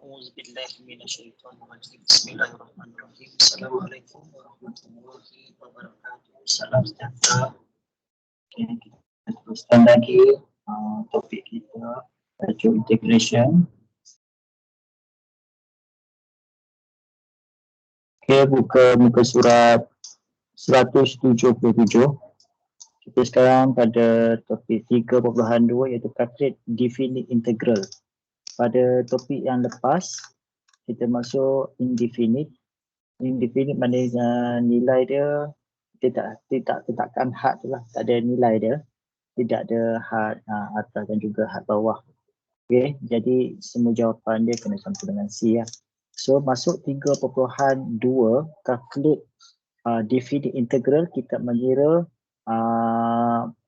A'udzubillahi minasyaitonirrajim. Bismillahirrahmanirrahim. Assalamualaikum warahmatullahi wabarakatuh. Salam sejahtera. Okay, kita teruskan lagi topik kita, tajuk integration. Okay, buka muka surat 177. Kita sekarang pada topik 3.2 iaitu calculate definite integral. Pada topik yang lepas, kita masuk indefinite. Indefinite maknanya nilai dia tidak tetapkan had tu lah, tak ada nilai dia. Tidak ada had atas dan juga had bawah. Okay, jadi semua jawapan dia kena sama dengan C lah. So masuk 3.2 calculate definite integral, kita mengira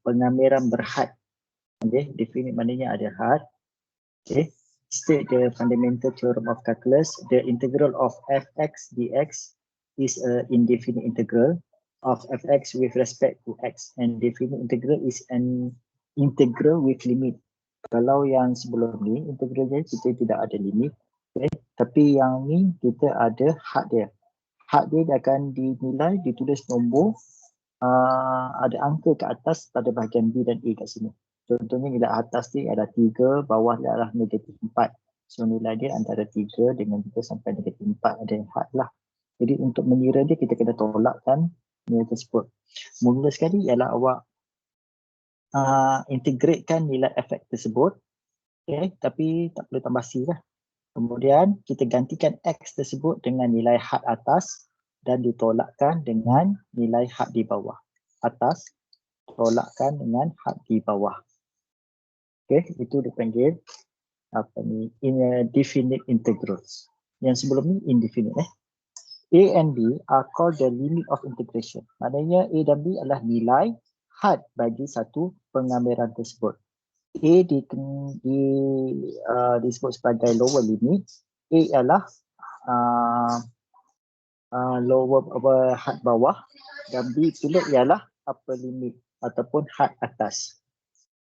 pengamiran berhad. Okay, definite maknanya ada had. Okay. State the fundamental theorem of calculus. The integral of fx dx is an indefinite integral of fx with respect to x, and definite integral is an integral with limit. Kalau yang sebelum ni integral dia kita tidak ada limit, okay. Tapi yang ni kita ada had dia. Had dia akan dinilai, ditulis nombor, ada angka ke atas pada bahagian B dan A kat sini. Contohnya nilai atas ni ada 3, bawah dia adalah negatif 4. So nilai dia antara 3 dengan 3 sampai negatif 4 ada yang had lah. Jadi untuk mengira dia kita kena tolakkan nilai tersebut. Mula sekali ialah awak integratekan nilai fx tersebut. Okay, tapi tak perlu tambah C lah. Kemudian kita gantikan x tersebut dengan nilai had atas dan ditolakkan dengan nilai had di bawah. Atas tolakkan dengan had di bawah. Okay, itu dipanggil definite integrals. Yang sebelum ni indefinite. A and B are called the limit of integration. Maknanya A dan B adalah nilai had bagi satu pengamiran tersebut. A disebut sebagai lower limit. A adalah lower had bawah, dan B pula ialah upper limit ataupun had atas.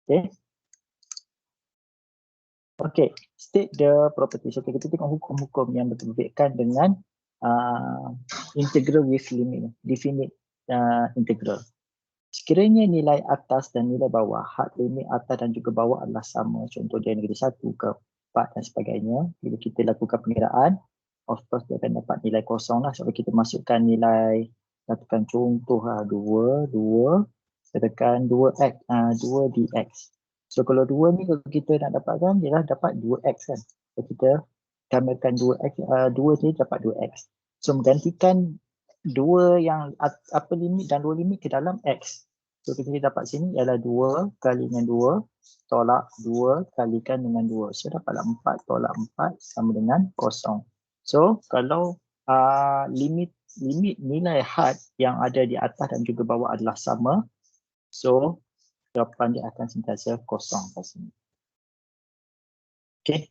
Okay. Okay, state the properties. Okay, kita tengok hukum-hukum yang berkaitan dengan integral with limit, definite integral. Sekiranya nilai atas dan nilai bawah, had limit atas dan juga bawah adalah sama, contoh dia negatif 1 ke 4 dan sebagainya, bila kita lakukan pengiraan, of course dia akan dapat nilai kosong lah. Sebab kita masukkan nilai, katakan contoh 2, katakan 2x, 2 dx. So kalau 2 ni kalau kita nak dapatkan, ialah dapat 2x kan. So kita tambahkan 2x, 2 ni dapat 2x. So menggantikan 2 yang upper limit dan lower limit ke dalam x. So kita dapat sini ialah 2 kali dengan 2, tolak 2 kalikan dengan 2. So dapatlah 4 tolak 4 sama dengan 0. So kalau limit nilai had yang ada di atas dan juga bawah adalah sama, so jawapan dia akan sentiasa kosong kat sini. Okay,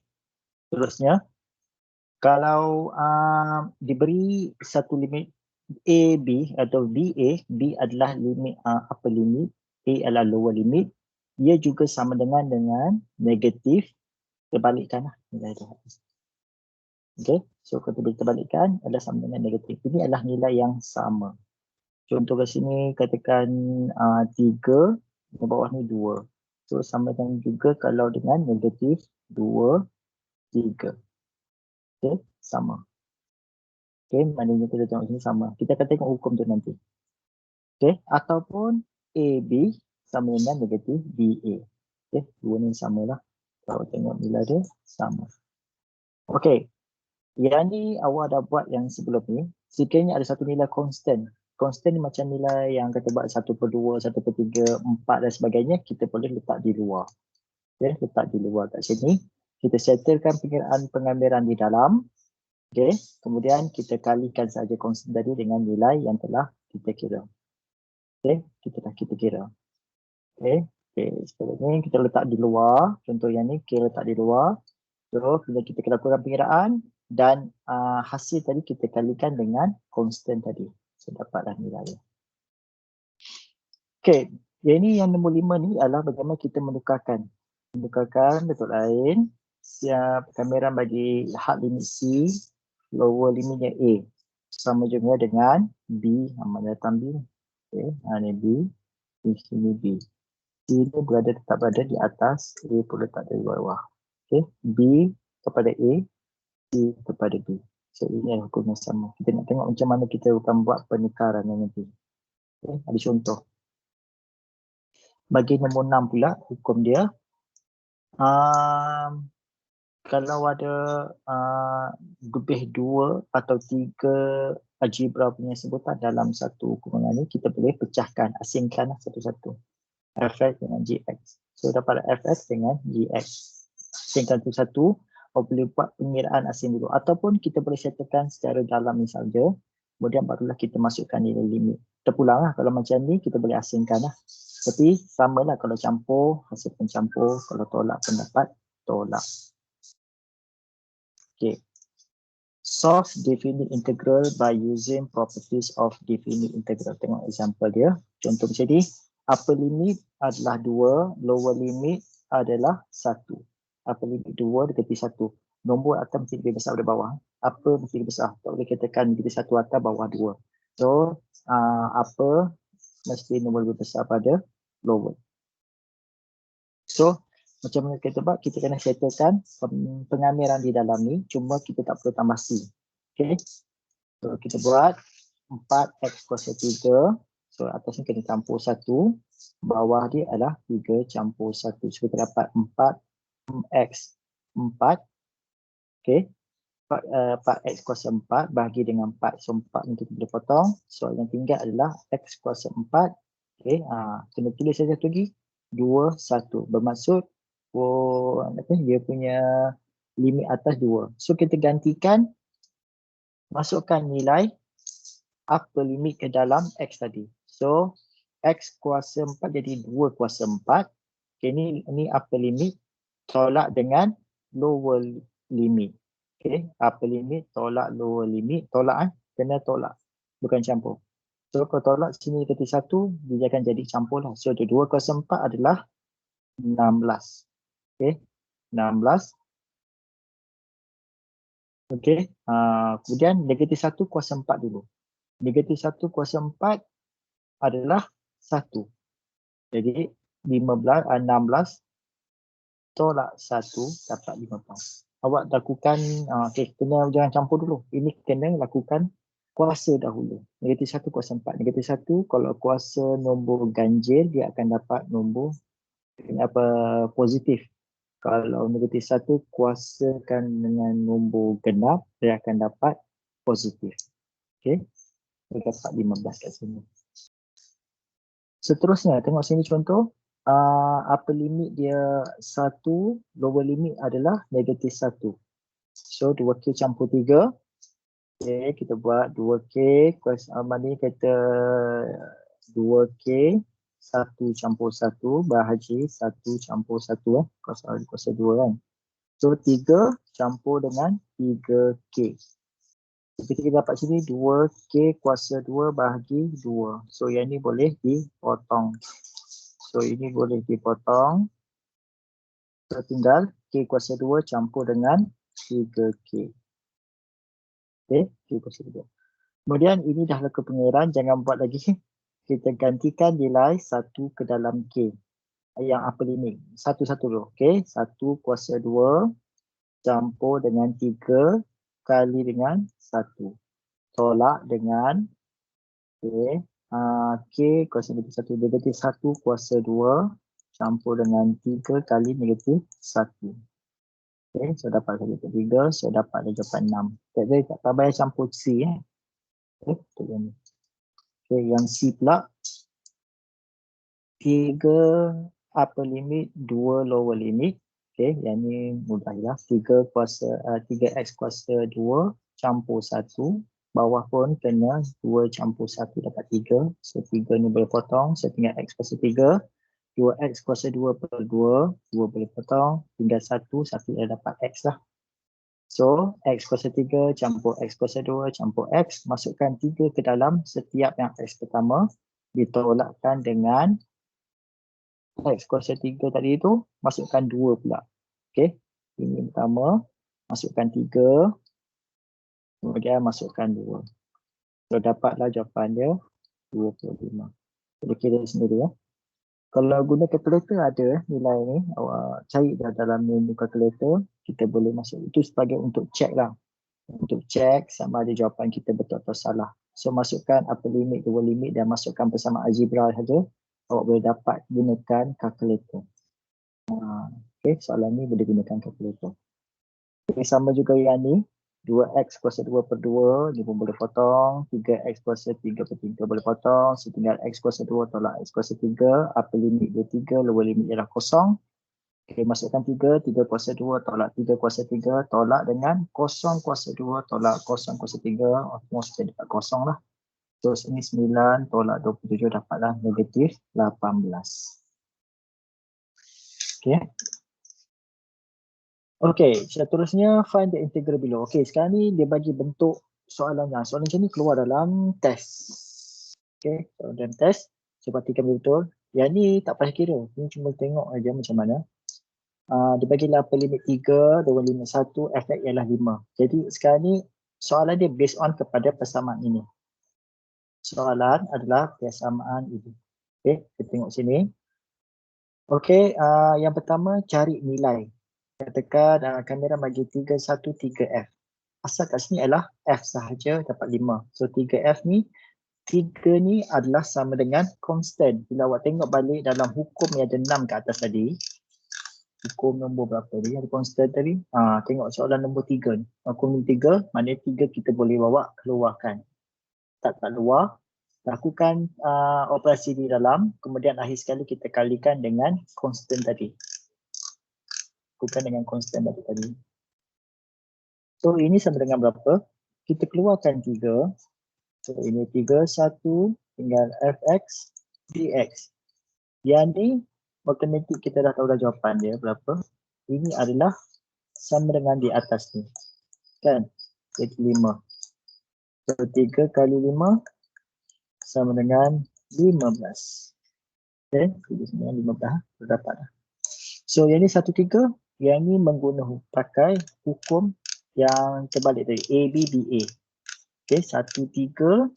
terusnya kalau diberi satu limit AB atau BA, B adalah limit upper limit, A adalah lower limit, ia juga sama dengan negatif, terbalikkan lah nilai dia. Okay, so kalau kita terbalikkan adalah sama dengan negatif. Ini adalah nilai yang sama. Contoh kat sini katakan 3, di bawah ni 2. So sama dengan juga kalau dengan negatif 2, 3. Okay, sama. Okay, maknanya kita tengok sini sama. Kita akan tengok hukum tu nanti. Okay, ataupun AB sama dengan negatif BA. Okay, dua ni samalah. Kalau tengok nilai dia sama. Okay, yang ni awak dah buat yang sebelum ni. Sekiranya ada satu nilai constant. Constant ni macam nilai yang kata buat 1/2, 1/3, 4 dan sebagainya, kita boleh letak di luar. Okay, letak di luar kat sini. Kita settlekan pengiraan pengamiran di dalam. Okay, kemudian kita kalikan saja constant tadi dengan nilai yang telah kita kira. Okay, kita kira. Okay, sekarang ni kita letak di luar. Contoh yang ni kita letak di luar. So, bila kita lakukan pengiraan dan hasil tadi kita kalikan dengan constant tadi. So, dapatlah nilai dia. Okay, yang ni yang nombor 5 ni adalah bagaimana kita menukarkan bentuk lain. Kamiran bagi hard limit C, lower limitnya A. Sama juga dengan B, mana datang B. Okay, ini B, di sini B. C ini tetap berada di atas, A pun letak di bawah. Okay, B kepada A, C kepada B. So ini adalah hukum yang sama. Kita nak tengok macam mana kita akan buat penekaran nanti. Okay, ada contoh. Bagi nombor 6 pula, hukum dia. Kalau ada lebih 2 atau 3 algebra punya sebutan dalam satu kumpulan ni, kita boleh pecahkan, asingkan satu-satu. Fx dengan Gx. So dapat Fx dengan Gx. Asingkan satu-satu, boleh buat pengiraan asing dulu. Ataupun kita boleh settlekan secara dalam ni saja. Kemudian barulah kita masukkan nilai limit. Terpulang lah, kalau macam ni kita boleh asingkan lah. Tapi samalah kalau campur, hasil pencampur. Kalau tolak pendapat, tolak. Okay. Solve definite integral by using properties of definite integral. Tengok example dia. Contoh macam ni. Upper limit adalah 2, lower limit adalah 1. Upper limit 2 dekati 1. Nombor atas mesti lebih besar daripada bawah. Upper mesti lebih besar. Tak boleh katakan dekati 1 atas, bawah 2. So, upper mesti nombor lebih besar pada lower. So, macam mana kita buat? Kita kena settlekan pengamiran di dalam ni. Cuma kita tak perlu tambah C. Okay. So, kita buat 4x kuasa 3. So, atas ni kena campur 1. Bawah dia adalah 3 campur 1. So, kita dapat 4x 4. Okay. 4x kuasa 4 bahagi dengan 4. So, 4 ni kita boleh potong. So, yang tinggal adalah x kuasa 4. Okay. Kena tulis saja lagi. 2, 1. Bermaksud dia punya limit atas 2. So kita gantikan, masukkan nilai upper limit ke dalam x tadi. So x kuasa 4 jadi 2 kuasa 4. Okay, ini upper limit tolak dengan lower limit. Okay, upper limit tolak lower limit. Tolak kena tolak, bukan campur. So kalau tolak sini ke 1, dia akan jadi campur lah. So 2 kuasa 4 adalah 16. Okay, 16. Okay, kemudian negatif 1 kuasa 4 dulu. Negatif 1 kuasa 4 adalah 1. Jadi 16 tolak 1 dapat 15. Awak lakukan, okay, kena jangan campur dulu. Ini kena lakukan kuasa dahulu. Negatif 1 kuasa 4. Negatif 1 kalau kuasa nombor ganjil, dia akan dapat nombor positif. Kalau negatif 1 kuasakan dengan nombor genap, dia akan dapat positif. Okey. Dia dapat 15 kat sini. Seterusnya, tengok sini contoh. Upper limit dia 1, lower limit adalah negatif 1. So 2K campur 3. Okey, kita buat 2K. Kuasa ni kata 2K. 1 campur 1 bahagi 1 campur 1 kuasa 2 kan. So 3 campur dengan 3K. Jadi kita dapat sini 2K kuasa 2 bahagi 2. So yang ni boleh dipotong. So ini boleh dipotong. So tinggal K kuasa 2 campur dengan 3K. Okay, K kuasa 2. Kemudian ini dah laku pengiran, jangan buat lagi. Kita gantikan nilai 1 ke dalam K. Yang upper limit. Satu-satu dulu. Okay. 1 kuasa 2 campur dengan 3 kali dengan 1. Tolak dengan okay. K kuasa negatif 1. Negatif 1 kuasa 2 campur dengan 3 kali negatif 1. Okay. So dapat negatif 3. So dapat jawapan 6. Tak payah campur C. Okay. Okay, yang C pula 3 upper limit, 2 lower limit. Okay, yang ni mudah lah. 3x kuasa 2 campur 1. Bawah pun kena 2 campur 1 dapat 3. So 3 ni boleh potong. So tinggal x kuasa 3. 2x kuasa 2 per 2. 2 boleh potong. Tinggal 1 dah dapat x lah. So, x kuasa 3 campur x kuasa 2 campur x. Masukkan 3 ke dalam setiap yang x pertama. Ditolakkan dengan x kuasa 3 tadi tu. Masukkan 2 pula. Okay. Ini pertama, masukkan 3, kemudian masukkan 2. So dapatlah jawapan dia 25. Kita kira sendiri ya. Kalau guna kalkulator ada nilai ni, awak cari dah dalam menu kalkulator, kita boleh masuk. Itu sebagai untuk check lah. Untuk check sama ada jawapan kita betul atau salah. So masukkan upper limit, lower limit dan masukkan bersama algebra saja. Awak boleh dapat gunakan kalkulator. Okay, soalan ni boleh gunakan kalkulator. Okay, sama juga yang ni. 2x kuasa 2 per 2, ni pun boleh potong. 3x kuasa 3 per 3 boleh potong. Setinggal x kuasa 2 tolak x kuasa 3. Upper limit dia 3, lower limit ialah kosong. Okay, masukkan 3, 3 kuasa 2 tolak 3 kuasa 3, tolak dengan kosong kuasa 2 tolak kosong kuasa 3, almost kita dapat kosong lah. So ini 9 tolak 27 dapatlah negatif 18. Okay. Okay, seterusnya find the integral below. Okay, sekarang ni dia bagi bentuk soalannya. Soalan macam ni keluar dalam test. Okay, dalam test. So perhatikan betul. Yang ni tak payah kira. Ini cuma tengok aja macam mana. Dia bagilah upper limit 3, lower limit 1, efek ialah 5. Jadi sekarang ni soalan dia based on kepada persamaan ini. Soalan adalah persamaan ini. Okay, kita tengok sini. Okay, yang pertama cari nilai. Katakan kamera bagi 313F. Asal kat sini adalah F sahaja dapat 5. So 3F ni, 3 ni adalah sama dengan constant. Bila awak tengok balik dalam hukum yang ada 6 kat atas tadi, hukum nombor berapa tadi? Ada constant tadi. Tengok soalan nombor 3 ni. Hukum 3, maknanya 3 kita boleh bawa keluarkan. Tak keluar, lakukan operasi di dalam, kemudian akhir sekali kita kalikan dengan constant tadi. Bukan dengan constant tadi. So ini sama dengan berapa? Kita keluarkan 3. So ini 3, 1 tinggal fx dx. Yang ni matematik kita dah tahu dah jawapan dia berapa. Ini adalah sama dengan di atas ni. Kan? Jadi 5. So 3 kali 5 sama dengan 15. Okay, 15 dapat dah. So yang ni 1, 3. Yang ni menggunakan pakai hukum yang terbalik tadi. A, B, B, A. Okay, 1, 3.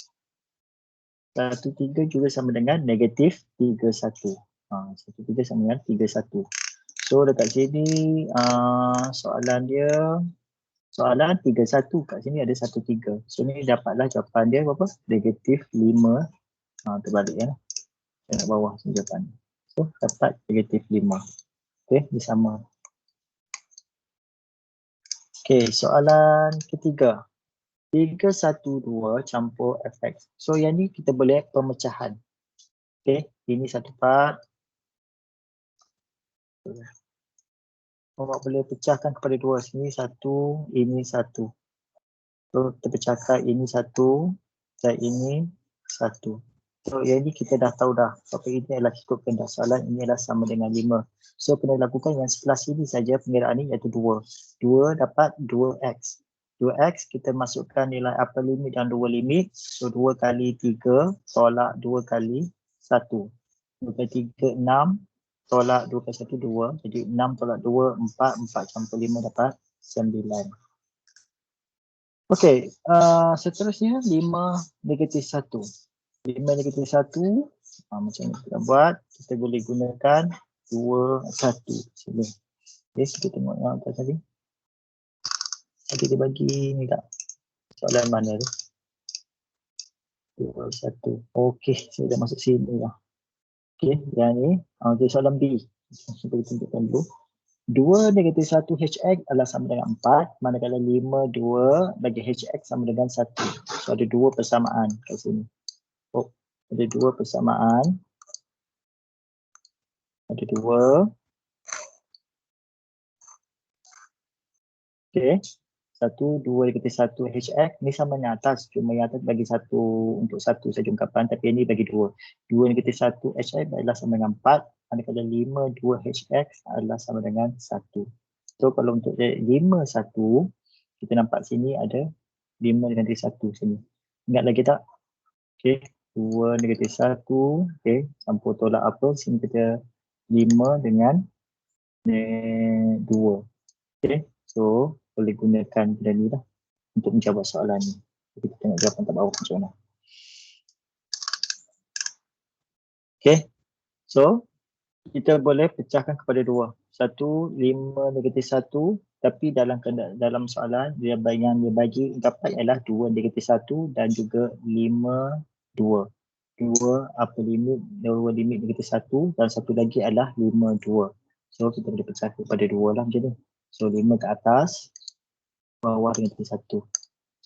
1, 3 juga sama dengan negatif 3, 1. 1, 3 sama dengan 3, 1. So dekat sini soalan dia, soalan 3, 1. Kat sini ada 1, 3. So ni dapatlah jawapan dia berapa? Negatif 5. Terbalik ya. Tengok bawah sini jawapan. So dapat negatif 5. Okay, ini sama. Okay, soalan ketiga. 3, 1, 2 campur fx. So yang ni kita boleh pemecahan. Okay, ini satu part. Awak boleh pecahkan kepada 2. Sini 1, ini 1. So terpecahkan ini 1 dan ini 1. So yang ni kita dah tahu dah. Tapi ini adalah ikut kehendak soalan, ini adalah sama dengan 5. So kena lakukan yang sebelah sini saja pengiraan ni iaitu 2. 2 dapat 2x. 2x kita masukkan nilai upper limit dan lower limit. So 2 kali 3 tolak 2 kali 1. 2 kali 3, 6. Tolak 2 kali 1, 2. Jadi 6 tolak 2, 4. 4 campur 5 dapat 9. Okey, seterusnya 5 negatif 1. 5 negatif 1, macam ni kita buat. Kita boleh gunakan 2, 1. Sini. Okay, kita tengok yang atas tadi. Tadi dia bagi ni tak? Soalan mana tu? 2, 1. Okey, saya dah masuk sini lah. Okey, yang ni. Okay, soalan B. Kita tunjukkan dulu. 2 negatif 1 HX adalah sama dengan 4. Manakala 5, 2 bagi HX sama dengan 1. So ada 2 persamaan kat sini. Oh, ada 2 persamaan. Ada 2. Okey. 1, 2 negatif 1 HX. Ni sama yang atas. Cuma yang atas bagi 1 untuk 1 saja ungkapan. Tapi ini bagi 2. 2 negatif 1 HX adalah sama dengan 4. Manakala 5, 2 HX adalah sama dengan 1. So kalau untuk 5, 1, kita nampak sini ada 5 negatif 1 sini. Ingat lagi tak? Okey. 2 negatif 1. Okey. Campur tolak apa? Sini kita 5 dengan 2. Okay, so boleh gunakan benda ni lah untuk menjawab soalan ni. Jadi kita tengok jawapan kat bawah macam mana. Okay, so kita boleh pecahkan kepada dua. 1, 5 negatif 1, tapi dalam soalan dia bagi dapat ialah 2 negatif 1 dan juga 5, 2. 2 upper limit, lower limit negatif 1 dan satu lagi adalah 5, 2. So kita boleh pecah kepada 2 lah macam ni. So 5 ke atas, bawah negatif 1.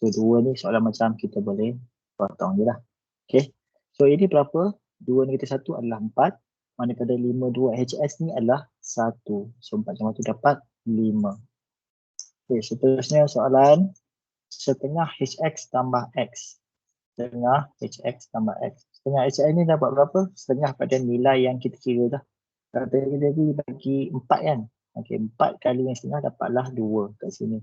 So 2 ni soalan macam kita boleh potong je lah. Okay, so ini berapa? 2 negatif 1 adalah 4. Manakala 5, 2 HS ni adalah 1. So 4 jumlah tu dapat 5. Okay, seterusnya soalan setengah HX tambah X. Setengah HX tambah X. Setengah HX ni dapat berapa? Setengah pada nilai yang kita kira dah. Kata kita bagi 4 kan? Okay, 4 kali yang setengah dapatlah 2 kat sini.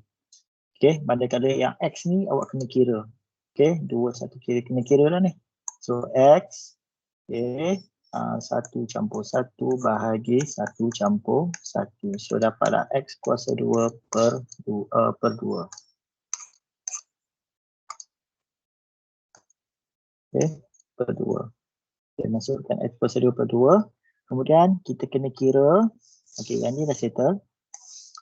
Okay, manakala yang X ni awak kena kira. Okay, 2, 1 kena kira lah ni. So X, okay, 1 campur 1 bahagi 1 campur 1. So dapatlah X kuasa 2 per 2. Okay, per 2. Okay, masukkan X kuasa 2 per 2. Kemudian kita kena kira, okay, yang ni dah settle.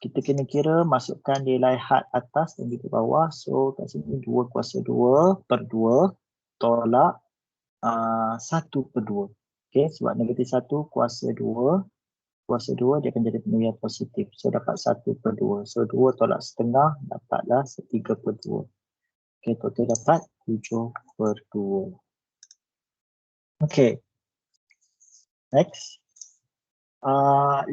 Kita kena kira masukkan nilai had atas dan juga bawah. So kat sini 2 kuasa 2 per 2 tolak 1 per 2. Okay, sebab negatif 1 kuasa 2 dia akan jadi benda yang positif. So dapat 1 per 2. So 2 tolak setengah dapatlah 3 per 2. Okay, total dapat 7 per 2. Okay, next. 5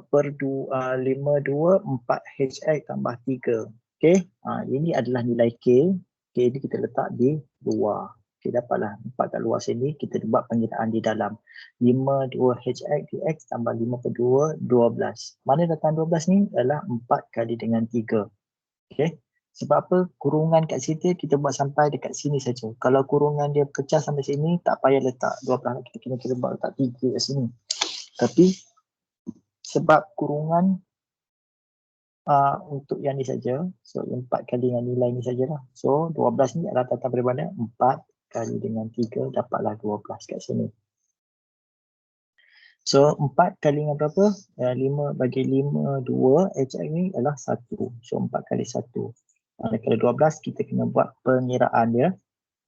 per 2, 5, 2, 4 HX tambah 3. Okay, ini adalah nilai K. K ni kita letak di luar. Okay, dapatlah 4 kat luar sini. Kita buat pengiraan di dalam. 5, 2 HX dx tambah 5 per 2, 12. Mana datang 12 ni? Adalah 4 kali dengan 3. Okay, sebab apa? Kurungan kat situ kita buat sampai dekat sini saja. Kalau kurungan dia pecah sampai sini, tak payah letak 12. Kita kena buat letak 3 kat sini. Tapi sebab kurungan untuk yang ni saja, so 4 kali dengan nilai ni sajalah. So 12 ni adalah datang dari mana? 4 kali dengan 3 dapatlah 12 kat sini. So 4 kali dengan berapa? 5 bagi 5, 2, HX ni adalah 1. So 4 kali 1. Kalau 12 kita kena buat pengiraan dia.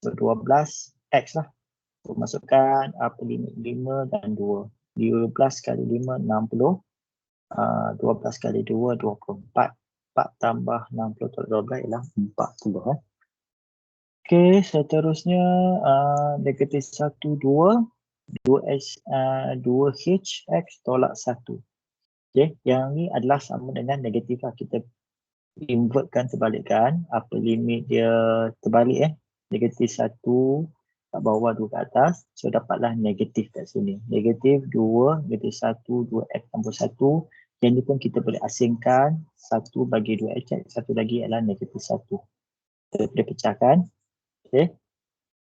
So 12 X lah. So masukkan limit 5 dan 2. 12 kali 5, 60. 12 kali 2, 24. 4 tambah 60 tolak 12 ialah 40. Okey, seterusnya negatif 1, 2. 2HX tolak 1. Okey, yang ni adalah sama dengan negatif lah. Kita invertkan, terbalikkan. Apa limit dia terbalik Negatif 1 kat bawah, 2 kat atas. So dapatlah negatif kat sini. Negatif 2, negatif 1, 2X tambah 1. Yang ni pun kita boleh asingkan. 1 bagi 2X, satu lagi adalah negatif 1. Kita boleh pecahkan. Okay.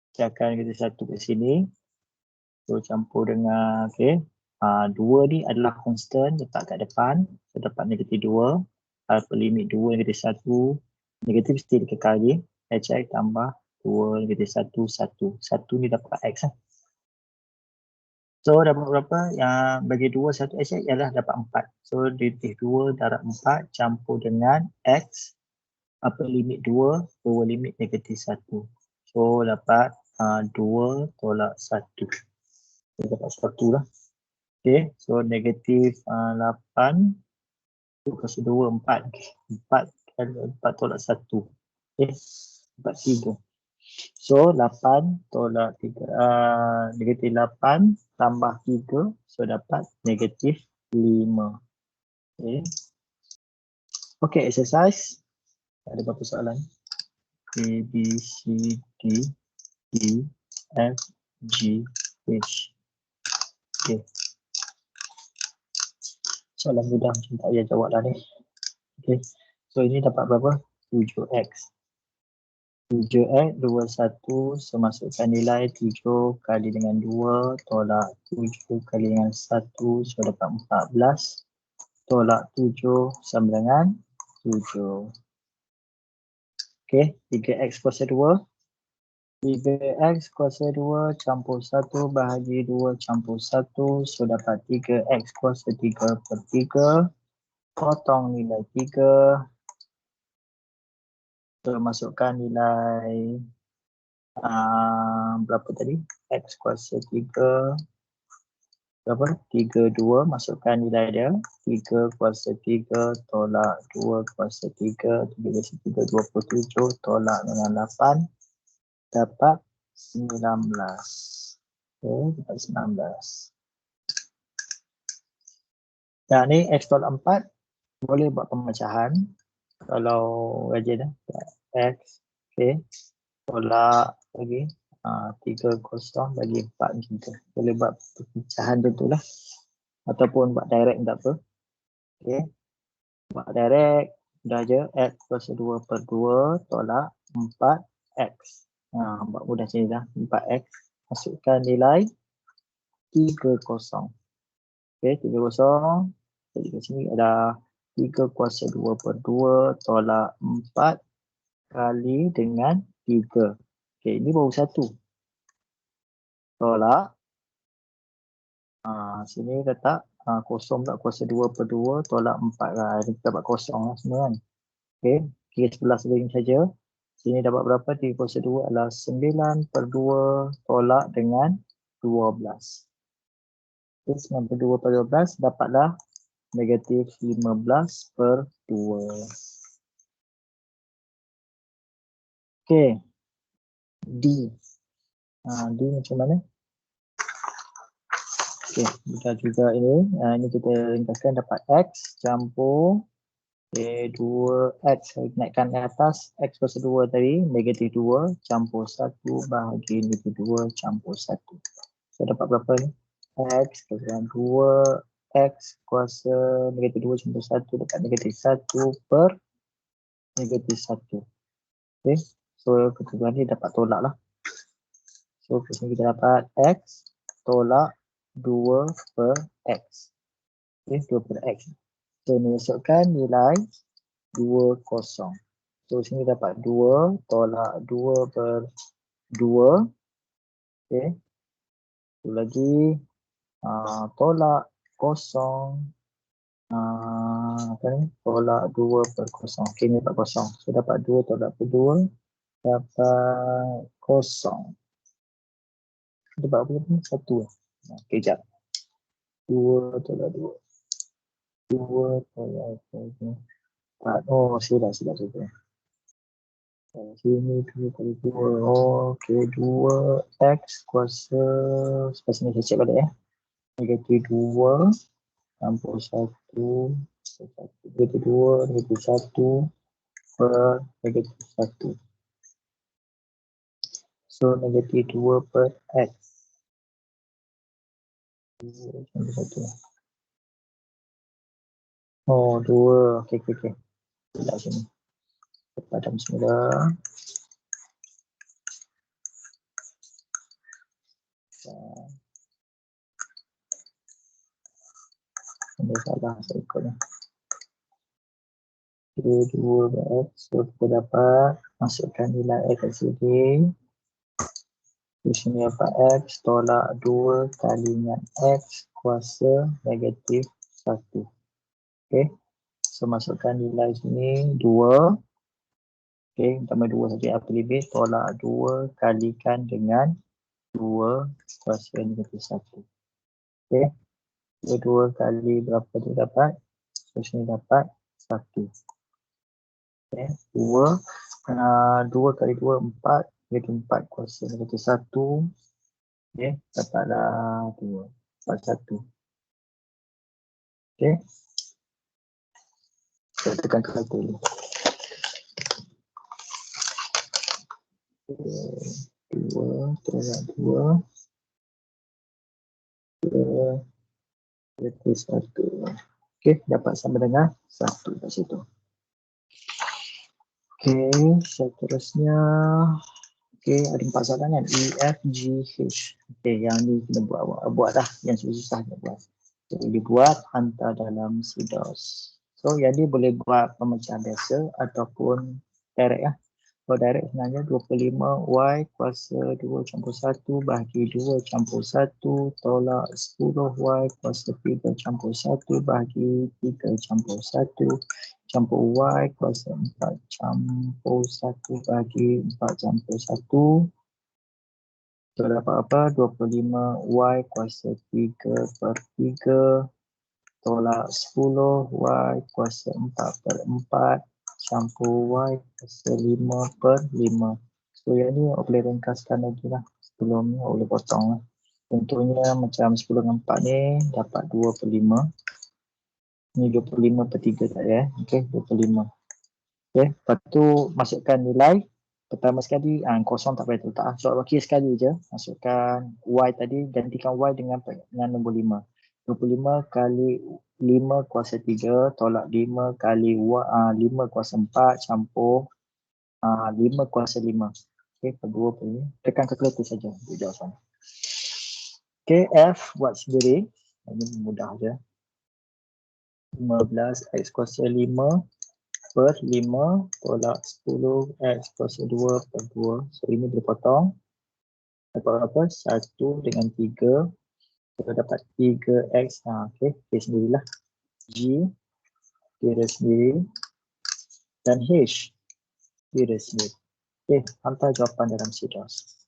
Pecahkan negatif 1 kat sini. So campur dengan, okay. 2 ni adalah constant, letak kat depan. So dapat negatif 2. Alpha limit 2, negatif 1. Negatif mesti dikekal lagi. HX tambah 2, negatif 1, 1. 1 ni dapat X lah. So dapat berapa? Yang bagi 2, 1 HX ialah dapat 4. So negatif 2 darab 4 campur dengan X. Upper limit 2, lower limit negatif 1. So dapat 2 tolak 1. So dapat 1 lah. Okay, so negatif 8. Kasih 2, 4. Okay. 4 tolak 1. Okay, dapat 3. So 8 tolak 3, negatif 8 tambah 3. So dapat negatif 5. Okay. Okay, exercise. Ada berapa soalan? A, B, C, D, E, F, G, H. Okay. Soalan mudah macam tak payah jawab dah ni. Okay. So ini dapat berapa? 7X. 7X, 21. So masukkan nilai 7 kali dengan 2 tolak 7 kali dengan 1. So dapat 14. Tolak 7 sama dengan 7. Okey, 3x kuasa 2. 3x kuasa 2 campur 1 bahagi 2 campur 1. So dapat 3x kuasa 3 per 3. Potong nilai 3. So masukkan nilai berapa tadi? X kuasa 3. Berapa? 3, 2. Masukkan nilai dia. 3 kuasa 3 tolak 2 kuasa 3. 3 kuasa 3, 27. Tolak dengan 8. Dapat 19. Okay, dapat 19. Yang ni X tolak 4. Boleh buat pemecahan. Kalau rajin X. Okay. Tolak lagi. 3 kosong bagi 4 macam tu. Boleh buat pecahan tu lah. Ataupun buat direct tak apa. Okay. Buat direct. Dah je. X kuasa 2 per 2 tolak 4x. Buat mudah sini dah. 4x. Masukkan nilai 3 kosong. Okay. 3 kosong. Jadi kat sini ada 3 kuasa 2 per 2 tolak 4 kali dengan 3. Okay, ini baru 1. Tolak. Sini letak kosong tak kuasa 2 per 2 tolak 4 lah. Ini dapat kosong lah semua kan. Okay, kira sebelah sebelah saja. Sini dapat berapa? 3 kuasa 2 adalah 9 per 2 tolak dengan 12. Okay, 9 per 2 per 12 dapatlah negatif 15 per 2. Okay. D. D macam mana? Okay, mudah juga ini. Ini kita ringkaskan dapat X campur 2X. Naikkan ke atas. X kuasa 2 tadi. Negatif 2 campur 1 bahagi negatif 2 campur 1. So dapat berapa ni? X kuasa 2. X kuasa negatif 2 campur 1 dapat negatif 1 per negatif 1. Okay. So ketujuan ni dapat tolak lah. So kat sini kita dapat X tolak 2 per X. Okay, 2 per X. So ni masukkan nilai 2 kosong. So sini dapat 2 tolak 2 per 2. Okay. Tu lagi tolak kosong. Apa ni? Tolak 2 per kosong. Okay, ni dapat kosong. So dapat 2 tolak per 2. Dapat kosong. Dapat apa ni? 1. Okay, sekejap. 2 tolak 2. 2 tolak 2. Oh, silap. Sini 2 kali 2. Okey, 2x kuasa. Lepas ni saya cek balik ya. Negatif 2 campur 1. Negatif 2, negatif 1 per negatif 1. So, negatif 2 per x. 2 campur 1. Oh, 2. Okey. Tidak sini. Pada bismillah. Ini salah saya ikutnya. 2 x. So, kita dapat masukkan nilai x kat sini. Di sini dapat x tolak 2 kali dengan x kuasa negatif 1. Okey. So, masukkan nilai sini 2. Okey, tambah 2 saja apa limit tolak 2 kalikan dengan 2 kuasa negatif 1. Okey. So, 2 kali berapa tu dapat? So, sini dapat 1. Okey, 2. 2 kali 2, 4. Negatif 4 kuasa negatif 1. Okey, dapatlah 2. Dapat 1. Okey. Saya tekan kalkulator dulu. 2 tolak 2. 2 negatif 1. Okey, dapat sama dengan 1 kat situ. Okey, seterusnya. Okey, ada 4 soalan kan? E, F, G, H. Okey, yang ni kena buat dah. Yang susah nak buat. Jadi dibuat hantar dalam SIDOS. So yang ni boleh buat pemecahan biasa ataupun direct lah. Kalau direct sebenarnya 25Y kuasa 2 campur 1 bahagi 2 campur 1 tolak 10Y kuasa 3 campur 1 bahagi 3 campur 1 campur Y kuasa 4 campur 1 bahagi 4 campur 1. So dapat apa? 25Y kuasa 3 per 3 tolak 10Y kuasa 4 per 4 campur Y kuasa 5 per 5. So yang ni boleh ringkaskan lagi lah. Sebelum ni boleh potong lah. Contohnya macam 10 dengan 4 ni dapat 2 per 5. Ni 25 per 3 tak ya. Okay, 25. Okay, lepas tu masukkan nilai. Pertama sekali, kosong tak payah letak. Soal wakil sekali je. Masukkan Y tadi, gantikan Y dengan nombor 5. 25 kali 5 kuasa 3 tolak 5 kali 5 kuasa 4 campur 5 kuasa 5. Okey, kedua punya. Tekan kalkulator saja untuk jawapan. Okey, F buat sendiri. Ini mudah je. 15 X kuasa 5 per 5 tolak 10 X kuasa 2 per 2. So ini dipotong. Dapat apa? 1 dengan 3. Kita dapat 3X. Okey, kira sendirilah. G kira sendiri. Dan H kira sendiri. Okey, hantar jawapan dalam CDOS.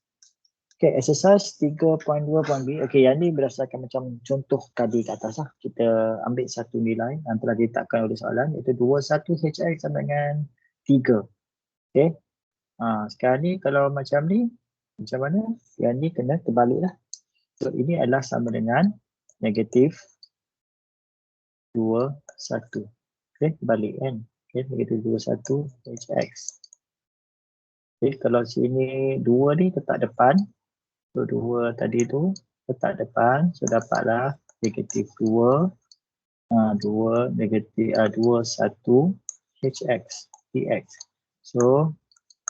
Okey, exercise 3.2.b. Okey, yang ni berdasarkan macam contoh tadi kat atas lah. Kita ambil satu nilai yang telah ditetapkan oleh soalan iaitu 21HX sama dengan 3. Okey. Sekarang ni kalau macam ni, macam mana? Yang ni kena terbalik lah. So, ini adalah sama dengan negatif 21. Okey, terbalik kan? Okey, negatif 21HX. Okey, kalau sini 2 ni letak depan. So 2 tadi tu letak depan. So dapatlah negatif 2. 2 negatif 21 HX dx. So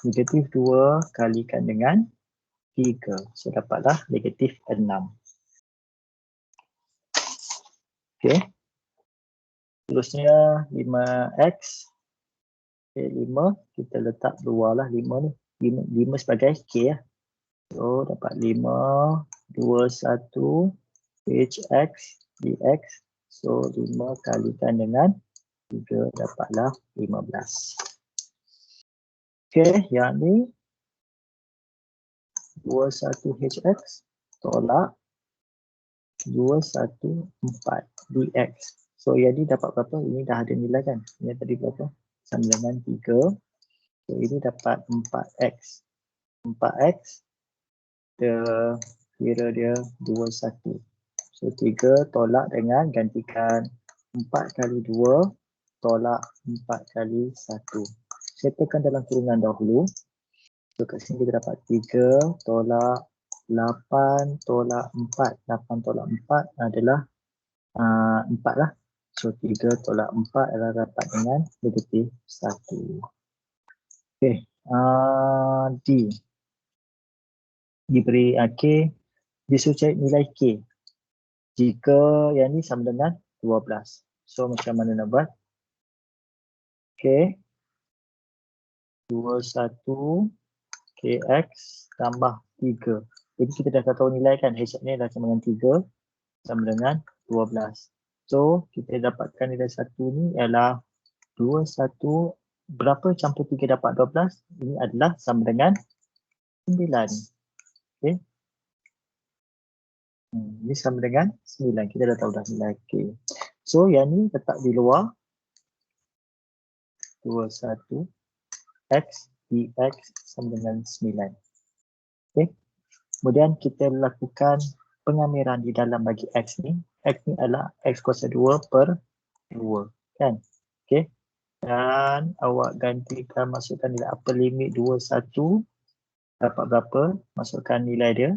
negatif 2 kalikan dengan 3. So dapatlah negatif 6. Okey. Terusnya 5x. Okay, 5 kita letak luar lah 5 ni. 5 sebagai K lah. So dapat 5 21 HX dx. So 5 kalikan dengan 3 dapatlah 15. Okey, yang ni 21 HX tolak 214 dx. So yang ni dapat berapa? Ini dah ada nilai kan? Ini tadi berapa? Sama dengan 3. So ini dapat 4x. 4x dia kira dia 21. So 3 tolak dengan gantikan 4 kali 2 tolak 4 kali 1. Saya tekan dalam kurungan dahulu. So kat sini kita dapat 3 tolak 8 tolak 4. 8 tolak 4 adalah 4 lah. So 3 tolak 4 adalah dapat dengan negatif 1. Okay. D. Diberi K. Disuruh cari nilai K. Jika yang ni sama dengan 12. So macam mana nak buat? Okay. 21 KX tambah 3. Jadi kita dah tahu nilai kan. H ni dah sama dengan 3. Sama dengan 12. So kita dapatkan nilai 1 ni ialah 21. Berapa campur 3 dapat 12? Ini adalah sama dengan 9. Okay. Ini sama dengan 9. Kita dah tahu dah nilai K. So yang ni letak di luar. 21 X dx sama dengan 9. Okay. Kemudian kita lakukan pengamiran di dalam bagi X ni. X ni adalah X kuasa 2 per 2. Kan? Okay. Dan awak gantikan masukkan nilai upper limit 21. Dapat berapa? Masukkan nilai dia.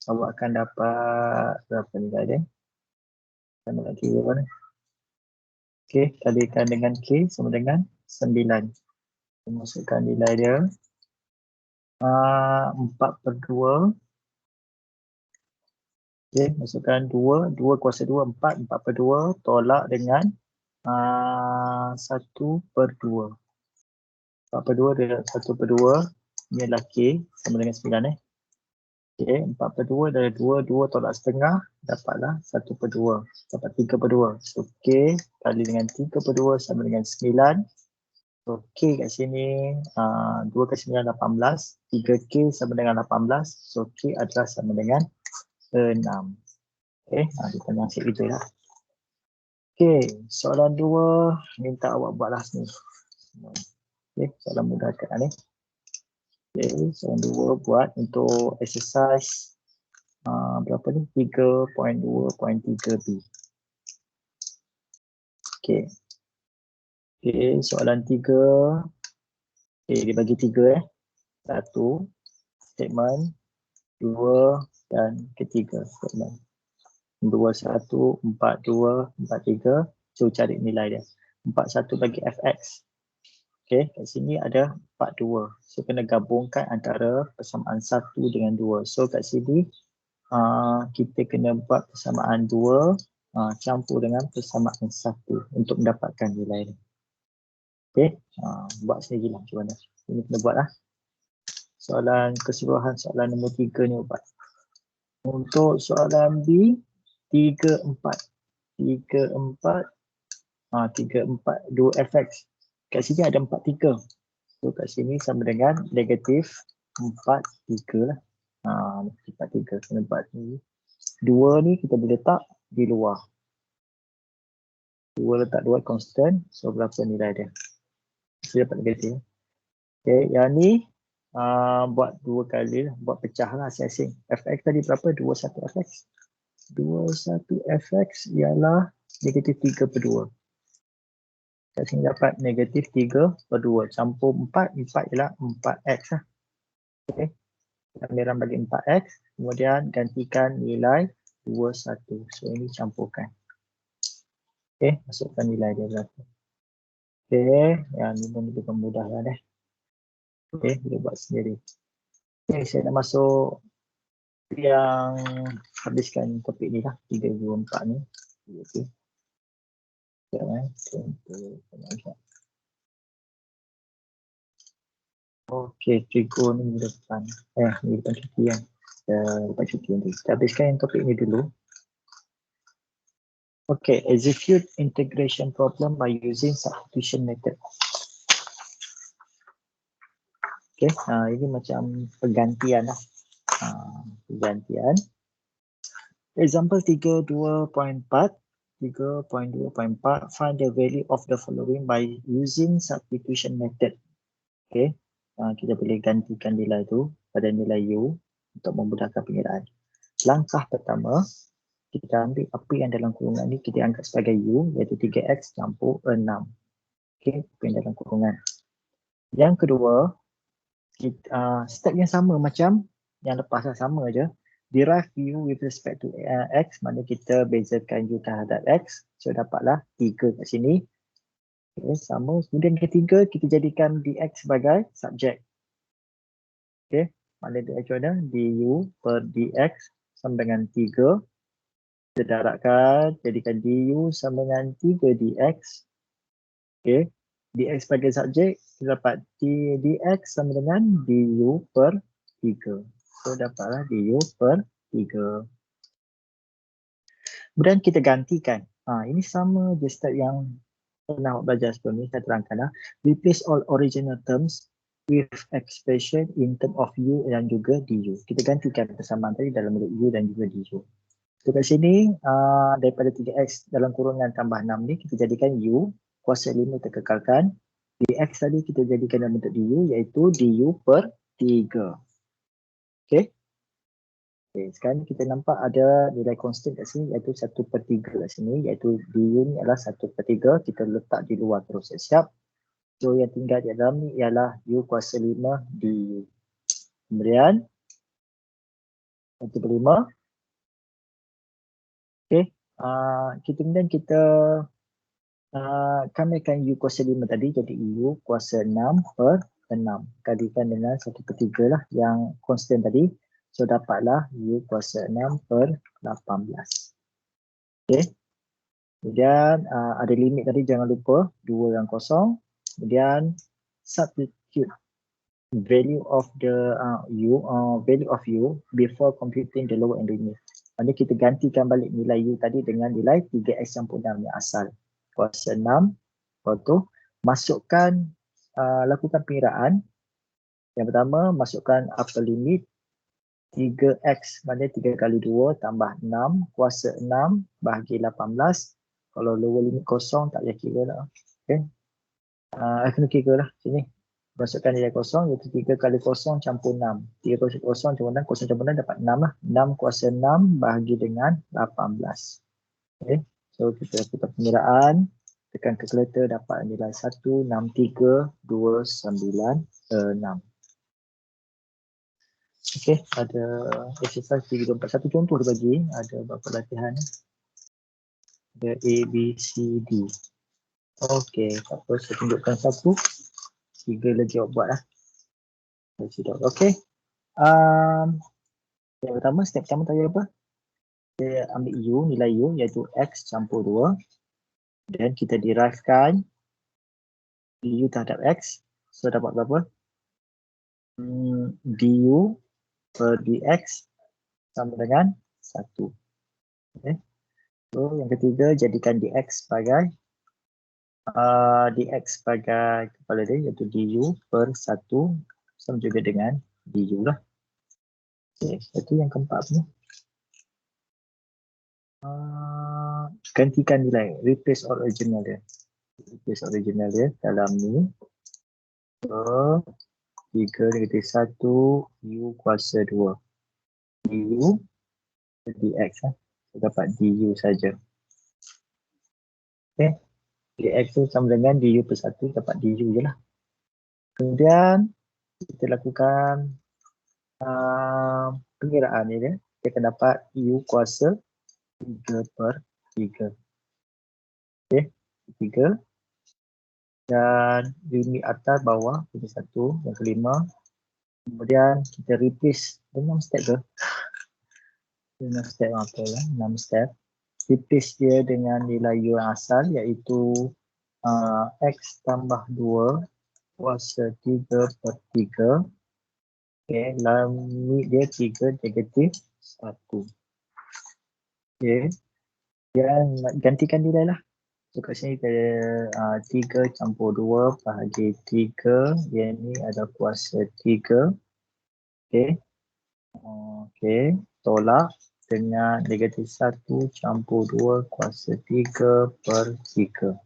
Awak akan dapat berapa nilai dia? Kita nak kira mana? Okay. Kalikan dengan K sama dengan 9. Masukkan nilai dia. 4 per 2. Okay, masukkan 2. 2 kuasa 2, 4. 4 per 2 tolak dengan 1/2. 4/2 dia 1/2. Ini adalah K sama dengan 9 Okey, 4/2 dari 2 tolak setengah, dapatlah 1/2. Dapat 3/2. So K kali dengan 3/2 sama dengan 9. So K kat sini 2 kali 9 18. 3K sama dengan 18. So K adalah sama dengan 6. Okey, kita nasib itu lah. Okey, soalan 2 minta awak buatlah ni. Okey, soalan mudah kat ni. Okey, soalan 2 buat untuk exercise berapa ni? 3.2.3b. Okey. Okey, soalan 3. Okey, dia bagi 3 1 statement, 2 dan ketiga statement. 2 1 4 2 4 3. So cari nilai dia. 4 1 bagi fx. Okey, kat sini ada 42. So kena gabungkan antara persamaan 1 dengan 2. So kat sini kita kena buat persamaan 2 campur dengan persamaan 1 untuk mendapatkan nilai ni. Okey, buat sendirilah macam mana. Ini kena buat lah. Soalan keseluruhan soalan nombor 3 ni buat. Untuk soalan B 3 4 2fx. Kat sini ada 4 3. So kat sini sama dengan negatif 4 3 lah. 4 3 kena buat ni. 2 ni kita boleh letak di luar. 2 letak 2 constant. So berapa nilai dia? Kita dapat negatif. Okay, yang ni buat 2 kali lah. Buat pecah lah asing-asing. Fx tadi berapa? 21 fx. 21 fx ialah negatif 3/2. Kat sini dapat negatif 3/2. Campur 4 ialah 4x lah. Okay. Ambil bagi 4x. Kemudian gantikan nilai 21. So ini campurkan. Okay, masukkan nilai dia berapa. Okay, yang ni pun lebih mudah lah deh. Okay, boleh buat sendiri. Okay, saya nak masuk yang habiskan topik ni lah. 3, 2, 4 ni. Okay. Okey, trigo ni minggu depan. Minggu depan cuti kan. Lepas cuti nanti. Kita habiskan yang topik ni dulu. Okay, execute integration problem by using substitution method. Okay, ini macam pergantian lah. Pergantian. Example 3.2.4. 3.2.4. Find the value of the following by using substitution method. Okay, kita boleh gantikan nilai tu pada nilai U untuk memudahkan pengiraan. Langkah pertama, kita ambil apa yang dalam kurungan ni kita anggap sebagai U, iaitu 3x campur 6. Okay, apa yang dalam kurungan. Yang kedua, step yang sama macam yang lepas lah, sama je. Derive U with respect to x, mana kita bezakan U terhadap x. So dapatlah 3 kat sini. Okay, sama. Kemudian ketiga, kita jadikan dx sebagai subjek. Okay, mana dx ada? du per dx sama dengan 3. Kita darabkan, jadikan du sama dengan 3 dx. Okay, dx sebagai subjek, kita dapat dx sama dengan du per 3. So dapatlah du per 3. Kemudian kita gantikan. Ini sama je step yang pernah belajar sebelum ni, saya terangkan lah. Replace all original terms with expression in term of u dan juga du. Kita gantikan persamaan tadi dalam bentuk u dan juga du. So kat sini, daripada 3x dalam kurungan tambah 6 ni, kita jadikan u, kuasa 5 kita kekalkan. Dx tadi kita jadikan dalam bentuk du, iaitu du per 3. Okay. Okay, sekarang kita nampak ada nilai constant kat sini iaitu 1/3 kat sini, iaitu du ni adalah 1/3, kita letak di luar terus, siap. So yang tinggal di dalam ni ialah u kuasa 5 du. Kemudian 1/5. Okay, kemudian kita kamikan u kuasa 5 tadi jadi u kuasa 6 per 6. Kalikan dengan 1/3 lah yang constant tadi. So dapatlah u kuasa 6 per 18. Okay. Kemudian ada limit tadi, jangan lupa 2 yang kosong. Kemudian substitute value of the value of u before computing the lower end limit. Maksudnya kita gantikan balik nilai u tadi dengan nilai 3x campur 6 yang asal. Kuasa 6. Lepas tu masukkan, lakukan pengiraan. Yang pertama, masukkan upper limit 3x, maknanya 3 kali 2 tambah 6, kuasa 6 bahagi 18. Kalau lower limit kosong tak payah kira lah. Okay. Kena kira lah sini. Masukkan nilai kosong iaitu 3 kali kosong campur 6. 3 kali kosong campur 6, kosong campur 6 dapat 6 lah. 6 kuasa 6 bahagi dengan 18. Okay. So kita lakukan pengiraan. Tekan kalkulator dapat nilai 163,296. Okey, ada exercise 3.4. Satu contoh dia bagi, ada beberapa latihan. Ada A, B, C, D. Okey, tak apa, saya tunjukkan satu. 3 lagi awak buat lah. Okey. Yang pertama, step pertama tadi apa? Kita ambil U, nilai U iaitu X campur 2. Dan kita derivekan du terhadap X. So, dapat berapa? Du per dx sama dengan 1. Okay. So, yang ketiga, jadikan dx sebagai kepala dia iaitu du per 1 sama juga dengan du lah. Okay. Itu yang keempat ni. Gantikan nilai, replace original dia. Replace original dia dalam ni. So, 3 negatif 1 u kuasa 2. Du dx lah. So, dapat du saja. Okay. dx tu sama dengan du per 1, dapat du je lah. Kemudian kita lakukan pengiraan ni dia. Kita akan dapat u kuasa 3 per 3. Okay, 3. Dan limit atas bawah, kita 1, yang kelima. Kemudian kita replace 6 step ke? 6 step apa lah? 6 step. Replace dia dengan nilai u yang asal iaitu x tambah 2 kuasa 3 per 3. Okay, limit dia 3 negatif 1. Okay, dan gantikan nilai lah. So kat sini kita 3 campur 2 bahagi 3, yang ni ada kuasa 3. Okay. Okay, tolak dengan negatif 1 campur 2 kuasa 3 per 3.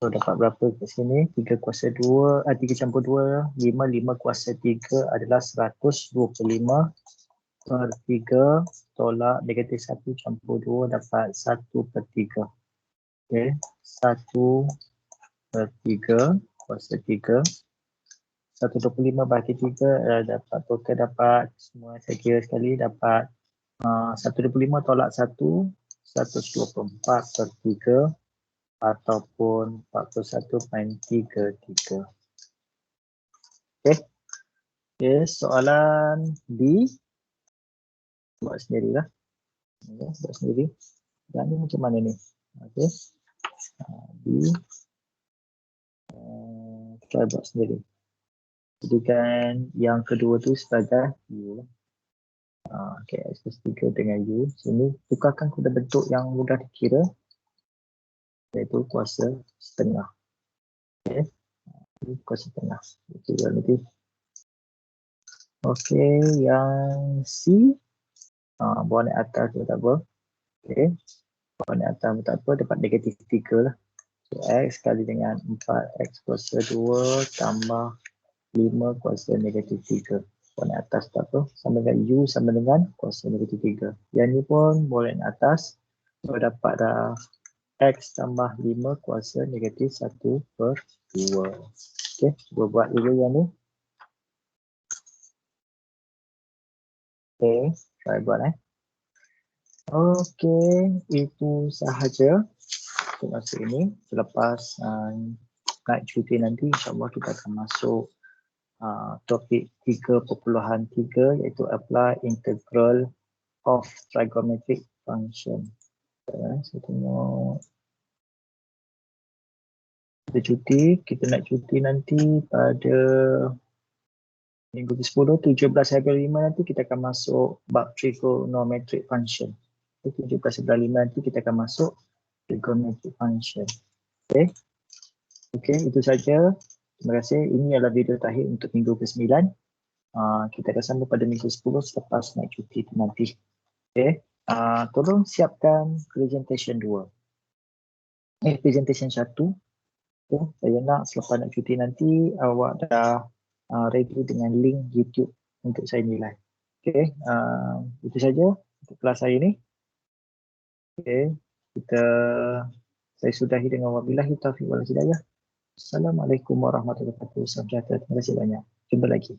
So dapat berapa kat sini? 3 kuasa 2, 3 campur 2, 5 kuasa 3 adalah 125 per 3, tolak negatif 1 campur 2 dapat 1 per 3. Okay, 1 per 3 kuasa 3. 125 bahagi 3 dapat total, dapat semua saya kira sekali, dapat 125 tolak 1, 124 per 3 ataupun 41.33. Okay. Okay, soalan B buat sendirilah. Okay, buat sendiri. Dan ni macam mana ni? Okay. B try buat sendiri. Jadikan yang kedua tu sebagai U. Okay, exercise 3 dengan U. Sini tukarkan kepada bentuk yang mudah dikira, iaitu kuasa setengah. Okay, kuasa setengah. Kira nanti. Okay, yang C. Buat naik atas tu tak apa. Okay, buat naik atas tak apa, dapat negatif 3 lah. So, X kali dengan 4X kuasa 2 tambah 5 kuasa negatif 3. Buat naik atas tak apa, sama dengan U sama dengan kuasa negatif 3. Yang ni pun boleh naik atas. So, dapat dah X tambah 5 kuasa negatif 1 per 2. Okay, cuba buat dulu yang ni. Okay, try buat Okay, itu sahaja untuk masa ini. Selepas naik cuti nanti, insyaAllah kita akan masuk topik 3.3 iaitu apply integral of trigonometric function. Saya tengok. Kita cuti, kita nak cuti nanti pada minggu ke-10, 17/5 nanti kita akan masuk bab trigonometric function. 17/5 nanti kita akan masuk trigonometric function. Okay. Okay, itu saja. Terima kasih. Ini adalah video terakhir untuk minggu ke-9. Kita akan sambung pada minggu 10 selepas naik cuti nanti. Okay. Tolong siapkan presentation 2. Presentation 1. Okay. Saya nak selepas nak cuti nanti awak dah ready dengan link YouTube untuk saya nilai. Okay. Itu saja untuk kelas hari ini. Okay. Saya sudahi dengan wabillahi taufiq wal hidayah. Assalamualaikum warahmatullahi wabarakatuh. Terima kasih banyak. Jumpa lagi.